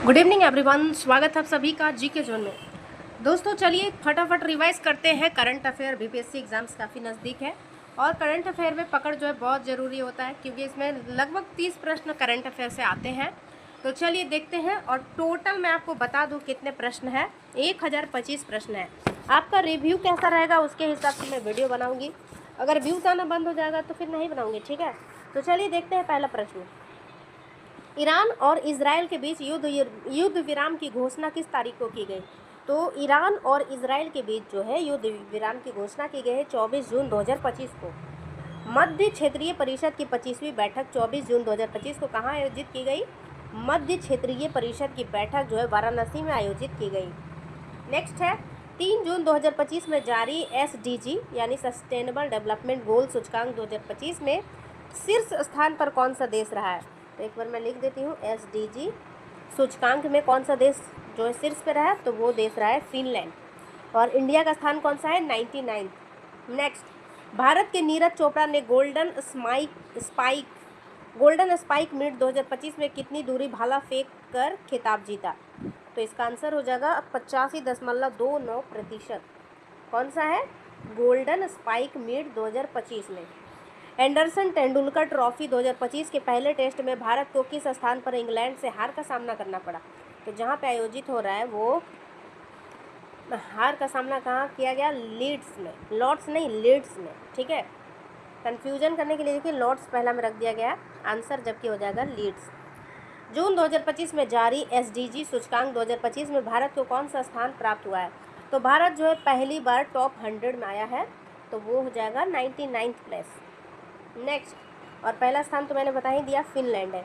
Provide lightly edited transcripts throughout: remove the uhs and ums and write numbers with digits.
Good evening everyone, स्वागत है आप सभी का जी के जोन में। दोस्तों चलिए फटाफट रिवाइज करते हैं। करंट अफेयर बीपीएससी एग्जाम्स काफ़ी नज़दीक है और करंट अफेयर में पकड़ जो है बहुत ज़रूरी होता है, क्योंकि इसमें लगभग 30 प्रश्न करंट अफेयर से आते हैं। तो चलिए देखते हैं, और टोटल मैं आपको बता दूं कितने प्रश्न है। 1025 प्रश्न है। आपका रिव्यू कैसा रहेगा उसके हिसाब से मैं वीडियो बनाऊँगी। अगर व्यूज़ आना बंद हो जाएगा तो फिर नहीं बनाऊँगी, ठीक है। तो चलिए देखते हैं पहला प्रश्न। ईरान और इजराइल के बीच युद्ध विराम की घोषणा किस तारीख को की गई? तो ईरान और इजराइल के बीच जो है युद्ध विराम की घोषणा की गई है 24 जून 2025 को। मध्य क्षेत्रीय परिषद की 25वीं बैठक 24 जून 2025 को कहाँ आयोजित की गई? मध्य क्षेत्रीय परिषद की बैठक जो है वाराणसी में आयोजित की गई। नेक्स्ट है 3 जून 2025 में जारी SDG यानी सस्टेनेबल डेवलपमेंट गोल सूचकांक 2025 में शीर्ष स्थान पर कौन सा देश रहा है? तो एक बार मैं लिख देती हूँ, SDG सूचकांक में कौन सा देश जो है शीर्ष पे रहा है? तो वो देश रहा है फिनलैंड। और इंडिया का स्थान कौन सा है? 99। नेक्स्ट, भारत के नीरज चोपड़ा ने गोल्डन स्पाइक मिड 2025 में कितनी दूरी भाला फेंक कर खिताब जीता? तो इसका आंसर हो जाएगा 85.29%। कौन सा है? गोल्डन स्पाइक मिड 2025 में। एंडरसन तेंदुलकर ट्रॉफी 2025 के पहले टेस्ट में भारत को किस स्थान पर इंग्लैंड से हार का सामना करना पड़ा? तो जहां पे आयोजित हो रहा है वो हार का सामना कहाँ किया गया? लीड्स में। लॉर्ड्स नहीं, लीड्स में, ठीक है। कंफ्यूजन करने के लिए देखिए लॉर्ड्स पहला में रख दिया गया आंसर, जबकि हो जाएगा लीड्स। जून 2025 में जारी SDG सूचकांक 2025 में भारत को कौन सा स्थान प्राप्त हुआ है? तो भारत जो है पहली बार टॉप 100 में आया है, तो वो हो जाएगा 99th प्लेस। नेक्स्ट, और पहला स्थान तो मैंने बता ही दिया, फिनलैंड है।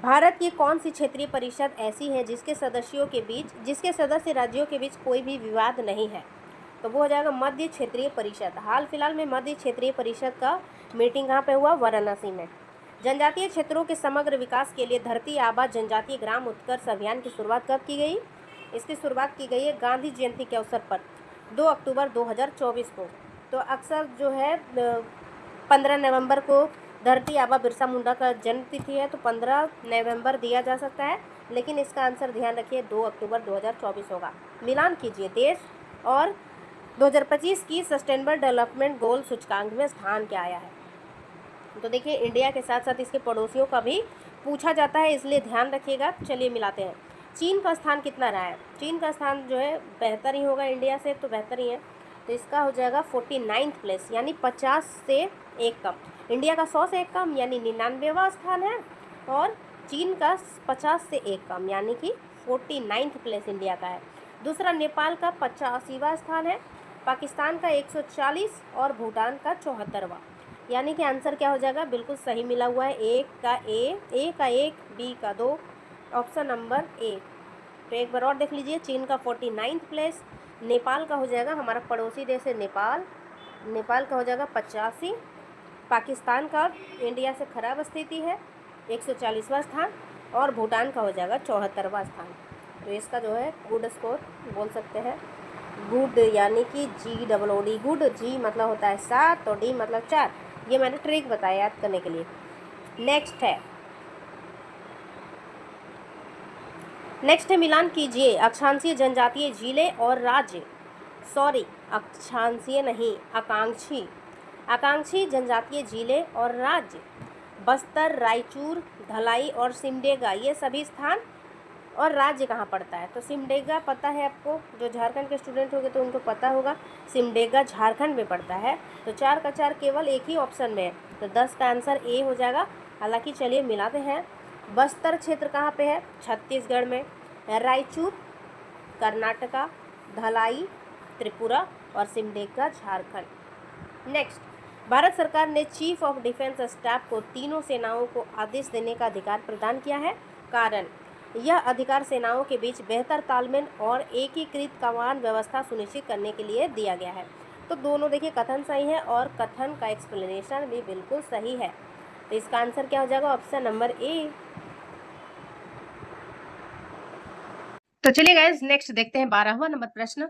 भारत की कौन सी क्षेत्रीय परिषद ऐसी है जिसके सदस्य राज्यों के बीच कोई भी विवाद नहीं है? तो वो हो जाएगा मध्य क्षेत्रीय परिषद। हाल फिलहाल में मध्य क्षेत्रीय परिषद का मीटिंग कहाँ पे हुआ? वाराणसी में। जनजातीय क्षेत्रों के समग्र विकास के लिए धरती आबा जनजातीय ग्राम उत्कर्ष अभियान की शुरुआत कब की गई? इसकी शुरुआत की गई है गांधी जयंती के अवसर पर 2 अक्टूबर 2024 को। तो अक्सर जो है 15 नवंबर को धरती आबा बिरसा मुंडा का जन्म तिथि है, तो 15 नवंबर दिया जा सकता है, लेकिन इसका आंसर ध्यान रखिए 2 अक्टूबर 2024 होगा। मिलान कीजिए, देश और 2025 की सस्टेनेबल डेवलपमेंट गोल सूचकांक में स्थान क्या आया है? तो देखिए इंडिया के साथ साथ इसके पड़ोसियों का भी पूछा जाता है, इसलिए ध्यान रखिएगा। चलिए मिलाते हैं। चीन का स्थान कितना रहा है? चीन का स्थान जो है बेहतर ही होगा इंडिया से, तो बेहतर ही है, तो इसका हो जाएगा 49th प्लेस, यानी 50 से एक कम। इंडिया का 100 से एक कम यानी 99वां स्थान है, और चीन का 50 से एक कम यानी कि 49th प्लेस इंडिया का है। दूसरा नेपाल का 85वां स्थान है, पाकिस्तान का 140 और भूटान का 74वां। यानी कि आंसर क्या हो जाएगा? बिल्कुल सही मिला हुआ है। ए का 1, बी का 2, ऑप्शन नंबर ए। तो एक बार और देख लीजिए, चीन का 49th प्लेस, नेपाल का हो जाएगा, हमारा पड़ोसी देश है नेपाल, नेपाल का हो जाएगा 85, पाकिस्तान का इंडिया से खराब स्थिति है 140वां स्थान, और भूटान का हो जाएगा 74वां स्थान। तो इसका जो है गुड स्कोर बोल सकते हैं। गुड यानी कि GOOD, गुड, जी मतलब होता है 7 और डी मतलब 4। ये मैंने ट्रिक बताया याद करने के लिए। नेक्स्ट है मिलान कीजिए अक्षांशीय जनजातीय जिले और राज्य, अक्षांशीय नहीं, आकांक्षी जनजातीय जिले और राज्य। बस्तर, रायचूर, धलाई और सिमडेगा, ये सभी स्थान और राज्य कहाँ पड़ता है? तो सिमडेगा पता है आपको, जो झारखंड के स्टूडेंट होंगे तो उनको पता होगा, सिमडेगा झारखंड में पड़ता है। तो 4 का 4 केवल एक ही ऑप्शन में है, तो 10 का आंसर ए हो जाएगा। हालांकि चलिए मिलाते हैं। बस्तर क्षेत्र कहाँ पे है? छत्तीसगढ़ में। रायचूर कर्नाटका, धलाई त्रिपुरा और सिमडेगा झारखंड। नेक्स्ट, भारत सरकार ने चीफ ऑफ डिफेंस स्टाफ को तीनों सेनाओं को आदेश देने का अधिकार प्रदान किया है। कारण, यह अधिकार सेनाओं के बीच बेहतर तालमेल और एकीकृत कमान व्यवस्था सुनिश्चित करने के लिए दिया गया है। तो दोनों देखिए कथन सही है और कथन का एक्सप्लेनेशन भी बिल्कुल सही है। तो इसका आंसर क्या हो जाएगा? Option number A. तो चलिए गाइस नेक्स्ट देखते हैं 12वां नंबर प्रश्न।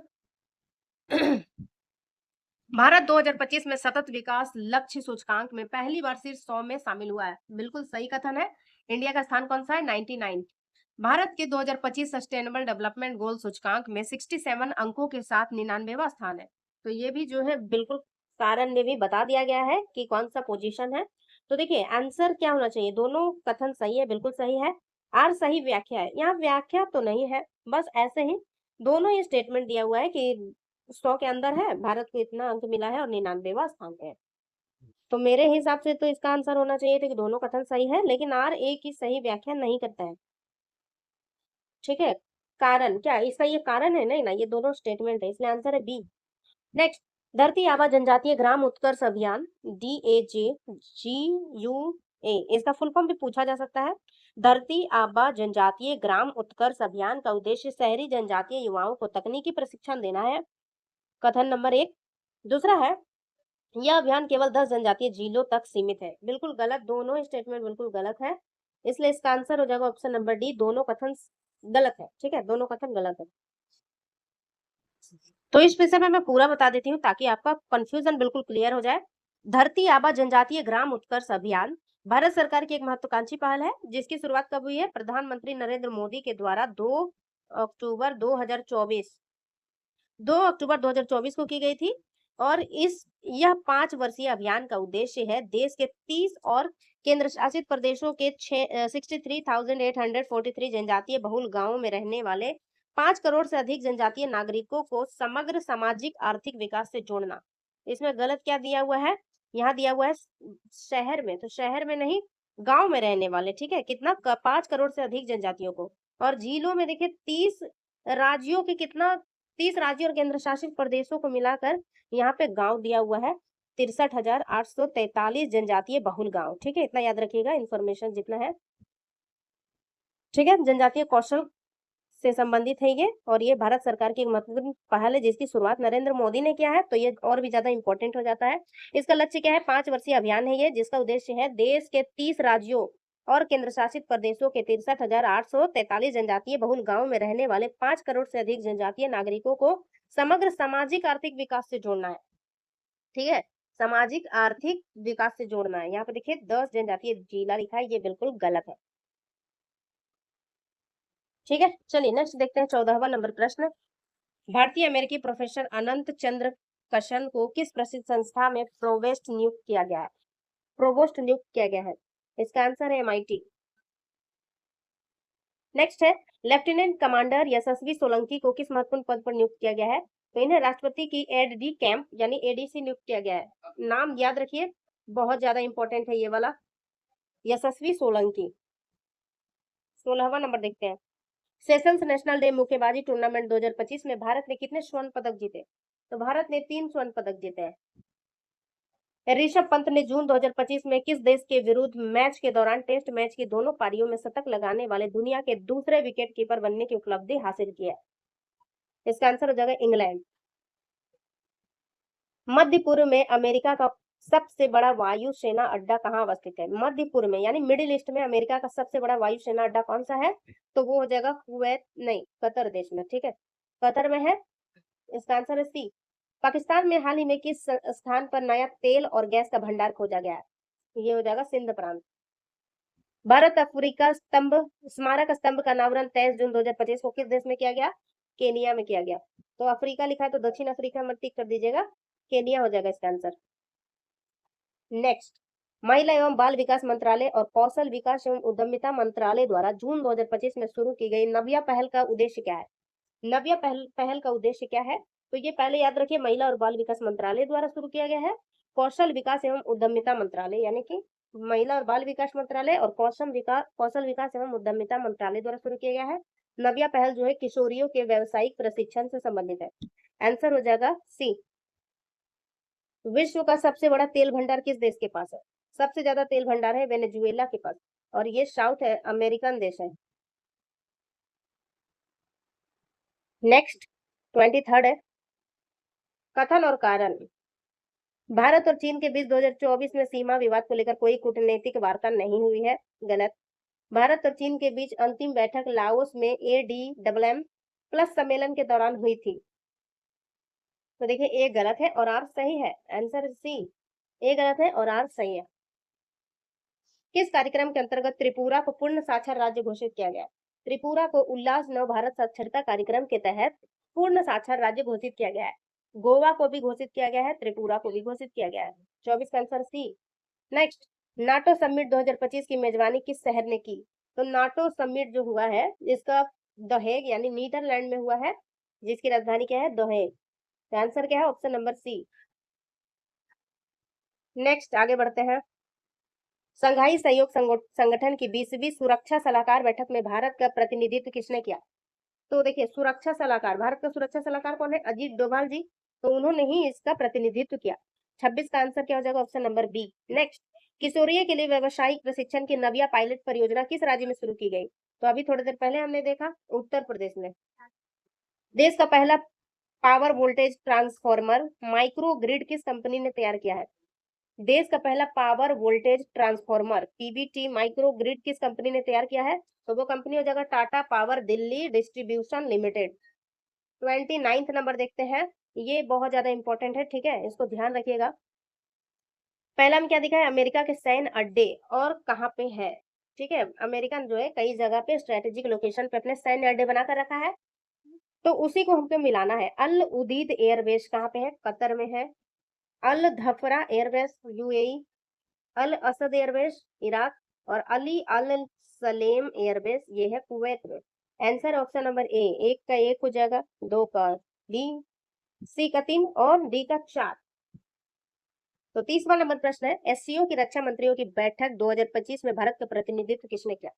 भारत 2025 में सतत विकास लक्ष्य सूचकांक में पहली बार शीर्ष 100 में शामिल हुआ है। बिल्कुल सही कथन है। इंडिया का स्थान कौन सा है? 99। भारत के 2025 सस्टेनेबल डेवलपमेंट गोल सूचकांक में 67 अंकों के साथ 99वां स्थान है। तो ये भी जो है बिल्कुल कारण में भी बता दिया गया है कि कौन सा पोजीशन है। तो देखिए आंसर क्या होना चाहिए, दोनों कथन सही है, बिल्कुल सही है। आर सही व्याख्या है, यहाँ व्याख्या तो नहीं है, बस ऐसे ही दोनों ही स्टेटमेंट दिया हुआ है कि 100 के अंदर है, भारत को इतना अंक मिला है और 99वां स्थान पे है। तो मेरे हिसाब से तो इसका आंसर होना चाहिए था कि दोनों कथन सही है, लेकिन आर एक की सही व्याख्या नहीं करता है। ठीक है, कारण क्या इसका ये कारण है, नहीं ना, ये दोनों स्टेटमेंट है, इसलिए आंसर है बी। नेक्स्ट, धरती आबा जनजातीय ग्राम उत्कर्ष अभियान DAJGUA, इसका फुल फॉर्म भी पूछा जा सकता है। धरती आबा जनजातीय ग्राम उत्कर्ष अभियान का उद्देश्य शहरी जनजातीय युवाओं को तकनीकी प्रशिक्षण देना है, कथन नंबर 1। दूसरा है, यह अभियान केवल 10 जनजातीय जिलों तक सीमित है, बिल्कुल गलत, दोनों स्टेटमेंट बिल्कुल गलत है, इसलिए इसका आंसर हो जाएगा ऑप्शन नंबर डी, दोनों कथन गलत है। ठीक है, दोनों कथन गलत है। तो इस विषय में मैं पूरा बता देती हूँ ताकि आपका कंफ्यूजन बिल्कुल क्लियर हो जाए। धरती आबा जनजातीय ग्राम उत्कर्ष अभियान भारत सरकार की एक महत्वाकांक्षी पहल है, जिसकी शुरुआत कब हुई है, प्रधानमंत्री नरेंद्र मोदी के द्वारा 2 अक्टूबर 2024 को की गई थी। और यह 5 वर्षीय अभियान का उद्देश्य है देश के 30 और केंद्र शासित प्रदेशों के 63,843 जनजातीय बहुल गांवों में रहने वाले 5 करोड़ से अधिक जनजातीय नागरिकों को समग्र सामाजिक आर्थिक विकास से जोड़ना। इसमें गलत क्या दिया हुआ है, यहाँ दिया हुआ है शहर में, तो शहर में नहीं, गांव में रहने वाले। ठीक है, कितना 5 करोड़ से अधिक जनजातियों को। और जिलों में देखिए 30 राज्यों के कितना, 30 राज्यों और केंद्र शासित प्रदेशों को मिलाकर यहाँ पे गांव दिया हुआ है 63,843 जनजातीय बहुल गांव। ठीक है, इतना याद रखिएगा, इंफॉर्मेशन जितना है। ठीक है, जनजातीय कौशल से संबंधित है ये, और ये भारत सरकार की एक महत्वपूर्ण पहल है जिसकी शुरुआत नरेंद्र मोदी ने किया है, तो ये और भी ज्यादा इंपॉर्टेंट हो जाता है। इसका लक्ष्य क्या है, 5 वर्षीय अभियान है ये, जिसका उद्देश्य है देश के 30 राज्यों और केंद्र शासित प्रदेशों के 63,843 जनजातीय बहुल गांव में रहने वाले 5 करोड़ से अधिक जनजातीय नागरिकों को समग्र सामाजिक आर्थिक विकास से जोड़ना है। ठीक है, सामाजिक आर्थिक विकास से जोड़ना है। यहाँ पे देखिए 10 जनजातीय जिला लिखा है, ये बिल्कुल गलत है। ठीक है, चलिए नेक्स्ट देखते हैं 14वां नंबर प्रश्न। भारतीय अमेरिकी प्रोफेसर अनंत चंद्र कशन को किस प्रसिद्ध संस्था में प्रोवेस्ट नियुक्त किया गया है, प्रोवोस्ट नियुक्त किया गया है, इसका आंसर है MIT। नेक्स्ट है, लेफ्टिनेंट कमांडर यशस्वी सोलंकी को किस महत्वपूर्ण पद पर नियुक्त किया गया है, तो इन्हें राष्ट्रपति की एड डी कैंप यानी ADC नियुक्त किया गया है। नाम याद रखिए, बहुत ज्यादा इंपॉर्टेंट है ये वाला, यशस्वी सोलंकी। 16वां नंबर देखते हैं, सेशंस नेशनल डे मुक्केबाजी टूर्नामेंट 2025 में भारत ने कितने स्वर्ण पदक जीते, तो भारत ने 3 स्वर्ण पदक जीते हैं। ऋषभ पंत ने जून 2025 में किस देश के विरुद्ध मैच के दौरान टेस्ट मैच की दोनों पारियों में शतक लगाने वाले दुनिया के दूसरे विकेट कीपर बनने की उपलब्धि हासिल की है, इसका आंसर हो जाएगा इंग्लैंड। मध्य पूर्व में अमेरिका का सबसे बड़ा वायु सेना अड्डा कहाँ अवस्थित है, मध्य पूर्व में यानी मिडिल ईस्ट में अमेरिका का सबसे बड़ा वायु सेना अड्डा कौन सा है, तो वो हो जाएगा कुवैत, नहीं, कतर देश में। ठीक है, कतर में है, इसका आंसर है सी। पाकिस्तान में हाल ही में किस स्थान पर नया तेल और गैस का भंडार खोजा गया है, ये हो जाएगा सिंध प्रांत। भारत अफ्रीका स्तंभ स्मारक स्तंभ का अनावरण 23 जून 2025 को किस देश में किया गया, केनिया में किया गया। तो अफ्रीका लिखा है तो दक्षिण अफ्रीका में टिक कर दीजिएगा, केनिया हो जाएगा इसका आंसर। नेक्स्ट, महिला एवं बाल विकास मंत्रालय और कौशल विकास एवं उद्यमिता मंत्रालय द्वारा जून 2025 में शुरू की गई नव्या पहल का उद्देश्य क्या है, नव्या पहल का उद्देश्य क्या है, तो ये पहले याद रखिए, महिला और बाल विकास मंत्रालय द्वारा शुरू किया गया है। कौशल विकास एवं उद्यमिता मंत्रालय यानी कि महिला और बाल विकास मंत्रालय और कौशल विकास एवं उद्यमिता मंत्रालय द्वारा शुरू किया गया है। नव्या पहल जो है किशोरियों के व्यावसायिक प्रशिक्षण से संबंधित है, आंसर हो जाएगा सी। विश्व का सबसे बड़ा तेल भंडार किस देश के पास है, सबसे ज्यादा तेल भंडार है वेनेजुएला के पास, और ये साउथ है अमेरिकन देश है। नेक्स्ट 23rd है, कथन और कारण। भारत और चीन के बीच 2024 में सीमा विवाद को लेकर कोई कूटनीतिक वार्ता नहीं हुई है, गलत। भारत और चीन के बीच अंतिम बैठक लाओस में ADMM प्लस सम्मेलन के दौरान हुई थी, तो देखिए ए गलत है और आर सही है, आंसर सी, ए गलत है और आर सही है। किस कार्यक्रम के अंतर्गत त्रिपुरा को पूर्ण साक्षर राज्य घोषित किया गया, त्रिपुरा को उल्लास नव भारत साक्षरता कार्यक्रम के तहत पूर्ण साक्षर राज्य घोषित किया गया है। गोवा को भी घोषित किया गया है, त्रिपुरा को भी घोषित किया गया है। 24 का answer C. Next, NATO summit 2025 की मेजबानी किस शहर ने की? तो नाटो समिट जो हुआ है इसका द हेग यानी नीदरलैंड में हुआ है, जिसकी राजधानी क्या है? The Hague. तो आंसर क्या है? Option number C. नेक्स्ट आगे बढ़ते हैं। संघाई सहयोग संगठन की 20वीं सुरक्षा सलाहकार बैठक में भारत का प्रतिनिधित्व किसने किया? तो देखिए, सुरक्षा सलाहकार, भारत का सुरक्षा सलाहकार कौन है? अजीत डोभाल जी। तो उन्होंने ही इसका प्रतिनिधित्व किया। 26 का आंसर क्या हो जाएगा? Option number B. नेक्स्ट, किशोरियों के लिए व्यावसायिक प्रशिक्षण की नव्या पायलट परियोजना किस राज्य में शुरू की गई? तो अभी थोड़ी देर पहले हमने देखा, उत्तर प्रदेश में। देश का पहला power voltage transformer micro grid किस कंपनी ने तैयार किया है? देश का पहला power voltage transformer Pvt micro grid किस कंपनी ने तैयार किया है? तो वो कंपनी हो जाएगा Tata power Delhi distribution limited. 29 number देखते हैं, ये बहुत ज्यादा इंपॉर्टेंट है, ठीक है, इसको ध्यान रखिएगा। पहला में क्या दिखा है? अमेरिका के सैन्य अड्डे और कहाँ पे है? ठीक है, अमेरिका जो है कई जगह पे स्ट्रेटेजिक लोकेशन पे अपने सैन्य अड्डे बनाकर रखा है, तो उसी को हमको मिलाना है। अल उदीद एयरबेस कहाँ पे है? कतर में है। अल धफरा एयरबेस यूएई, अल असद एयरबेस इराक, और अली अल सलेम एयरबेस ये है कुवैत में। आंसर ऑप्शन नंबर ए, एक का एक हो जाएगा, दो का बी, सी का 3 और डी का 4। तो 30वां नंबर प्रश्न है, एससीओ की रक्षा मंत्रियों की बैठक 2025 में भारत का प्रतिनिधित्व किसने किया?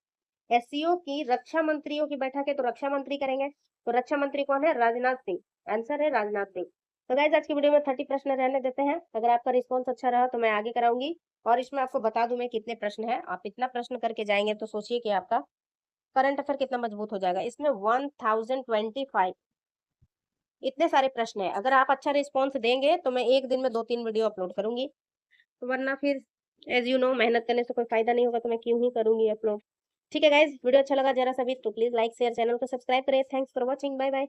एससीओ की रक्षा मंत्रियों की बैठक है, तो रक्षा मंत्री करेंगे। तो रक्षा मंत्री कौन है? राजनाथ सिंह। आंसर है राजनाथ सिंह। तो गाइस आज की वीडियो में 30 प्रश्न रहने देते हैं। अगर आपका रिस्पॉन्स अच्छा रहा तो मैं आगे कराऊंगी, और इसमें आपको बता दूं मैं कितने प्रश्न है। आप इतना प्रश्न करके जाएंगे तो सोचिए कि आपका करंट अफेयर कितना मजबूत हो जाएगा। इसमें 1025 इतने सारे प्रश्न है। अगर आप अच्छा रिस्पॉन्स देंगे तो मैं एक दिन में 2-3 वीडियो अपलोड करूंगी, वरना फिर एज यू नो मेहनत करने से कोई फायदा नहीं होगा, तो मैं क्यों ही करूंगी अपलोड। ठीक है गाइज, वीडियो अच्छा लगा जरा सा भी तो प्लीज लाइक शेयर, चैनल को सब्सक्राइब करें। Thanks for watching, bye bye.